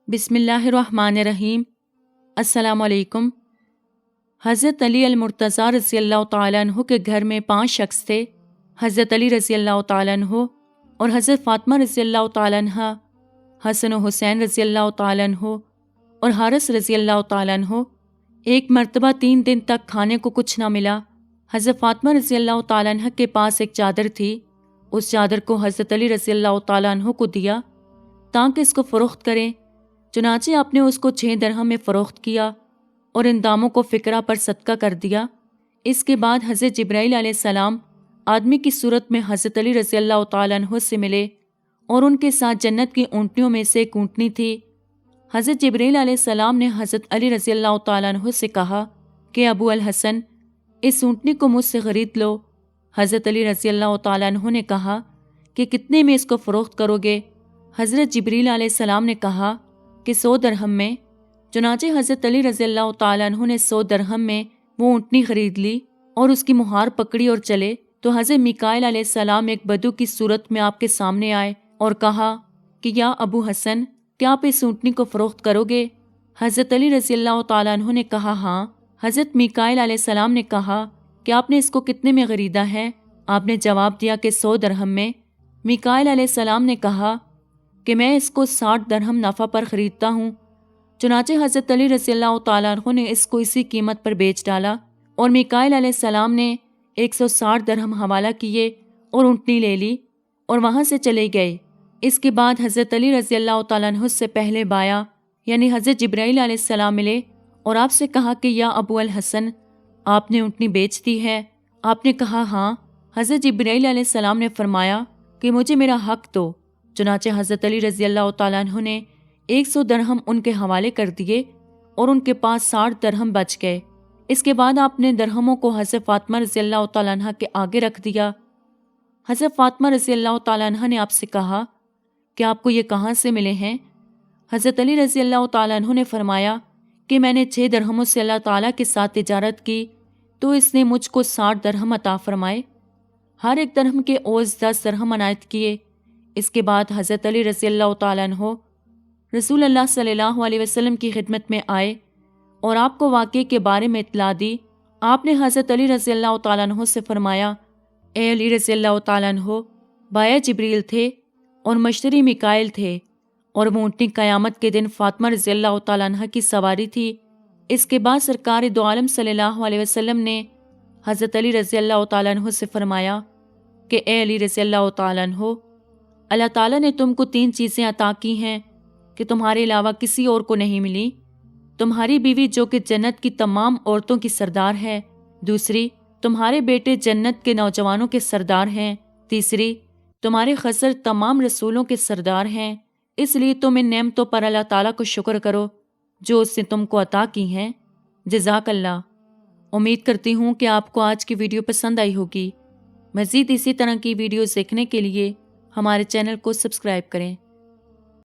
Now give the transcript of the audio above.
بسم اللہ الرحمن الرحیم۔ السلام علیکم۔ حضرت علی المرتضیٰ رضی اللہ تعالیٰ عنہ کے گھر میں 5 شخص تھے۔ حضرت علی رضی اللہ تعالیٰ عنہ اور حضرت فاطمہ رضی اللہ تعالیٰ عنہ، حسن و حسین رضی اللہ تعالیٰ عنہ اور حارث رضی اللہ تعالیٰ عنہ۔ ایک مرتبہ 3 دن تک کھانے کو کچھ نہ ملا۔ حضرت فاطمہ رضی اللہ تعالیٰ عنہ کے پاس ایک چادر تھی۔ اس چادر کو حضرت علی رضی اللہ تعالیٰ عنہ کو دیا تاکہ اس کو فروخت کریں۔ چنانچہ آپ نے اس کو 6 درہم میں فروخت کیا اور ان داموں کو فقراء پر صدقہ کر دیا۔ اس کے بعد حضرت جبرائیل علیہ السلام آدمی کی صورت میں حضرت علی رضی اللہ تعالیٰ عنہ سے ملے اور ان کے ساتھ جنت کی اونٹنیوں میں سے ایک اونٹنی تھی۔ حضرت جبرائیل علیہ السلام نے حضرت علی رضی اللہ تعالیٰ عنہ سے کہا کہ ابو الحسن، اس اونٹنی کو مجھ سے خرید لو۔ حضرت علی رضی اللہ تعالیٰ عنہ نے کہا کہ کتنے میں اس کو فروخت کرو گے؟ حضرت جبرائیل علیہ السلام نے کہا کہ 100 درہم میں۔ چنانچہ حضرت علی رضی اللہ تعالیٰ عنہ نے 100 درہم میں وہ اونٹنی خرید لی اور اس کی مہار پکڑی اور چلے تو حضرت میکائیل علیہ السلام ایک بدو کی صورت میں آپ کے سامنے آئے اور کہا کہ یا ابو حسن، کیا آپ اس اونٹنی کو فروخت کرو گے؟ حضرت علی رضی اللہ تعالیٰ عنہ نے کہا ہاں۔ حضرت میکائیل علیہ السلام نے کہا کہ آپ نے اس کو کتنے میں خریدا ہے؟ آپ نے جواب دیا کہ 100 درہم میں۔ میکائیل علیہ السلام نے کہا کہ میں اس کو 60 درہم نفع پر خریدتا ہوں۔ چنانچہ حضرت علی رضی اللہ تعالیٰ عنہ نے اس کو اسی قیمت پر بیچ ڈالا اور میکائیل علیہ السلام نے 160 درہم حوالہ کیے اور اونٹنی لے لی اور وہاں سے چلے گئے۔ اس کے بعد حضرت علی رضی اللہ تعالیٰ عنہ سے پہلے بایا یعنی حضرت جبرائیل علیہ السلام ملے اور آپ سے کہا کہ یا ابو الحسن، آپ نے اونٹنی بیچ دی ہے؟ آپ نے کہا ہاں۔ حضرت جبرائیل علیہ السلام نے فرمایا کہ مجھے میرا حق دو۔ چنانچہ حضرت علی رضی اللہ تعالیٰ عنہ نے 100 درہم ان کے حوالے کر دیے اور ان کے پاس 60 درہم بچ گئے۔ اس کے بعد آپ نے درہموں کو حضرت فاطمہ رضی اللہ تعالیٰ عنہ کے آگے رکھ دیا۔ حضرت فاطمہ رضی اللہ تعالیٰ عنہ نے آپ سے کہا کہ آپ کو یہ کہاں سے ملے ہیں؟ حضرت علی رضی اللہ تعالیٰ عنہ نے فرمایا کہ میں نے 6 درہموں سے اللہ تعالیٰ کے ساتھ تجارت کی تو اس نے مجھ کو 60 درہم عطا فرمائے۔ ہر ایک درہم کے عوض 10 درہم عنایت کیے۔ اس کے بعد حضرت علی رضی اللہ تعالیٰ عنہ رسول اللہ صلی اللہ علیہ وسلم کی خدمت میں آئے اور آپ کو واقعے کے بارے میں اطلاع دی۔ آپ نے حضرت علی رضی اللہ تعالیٰ عنہ سے فرمایا، اے علی رضی اللہ تعالیٰ عنہ، بائع جبریل تھے اور مشتری میکائیل تھے اور وہ اونٹنی قیامت کے دن فاطمہ رضی اللہ تعالیٰ عنہ کی سواری تھی۔ اس کے بعد سرکار دو عالم صلی اللہ علیہ وسلم نے حضرت علی رضی اللہ تعالیٰ عنہ سے فرمایا کہ اے علی رضی اللہ تعالیٰ عنہ، اللہ تعالیٰ نے تم کو 3 چیزیں عطا کی ہیں کہ تمہارے علاوہ کسی اور کو نہیں ملی۔ تمہاری بیوی جو کہ جنت کی تمام عورتوں کی سردار ہے، دوسری تمہارے بیٹے جنت کے نوجوانوں کے سردار ہیں، تیسری تمہارے خضر تمام رسولوں کے سردار ہیں۔ اس لیے تم ان نعمتوں پر اللہ تعالیٰ کو شکر کرو جو اس نے تم کو عطا کی ہیں۔ جزاک اللہ۔ امید کرتی ہوں کہ آپ کو آج کی ویڈیو پسند آئی ہوگی۔ مزید اسی طرح کی ویڈیوز دیکھنے کے لیے ہمارے چینل کو سبسکرائب کریں۔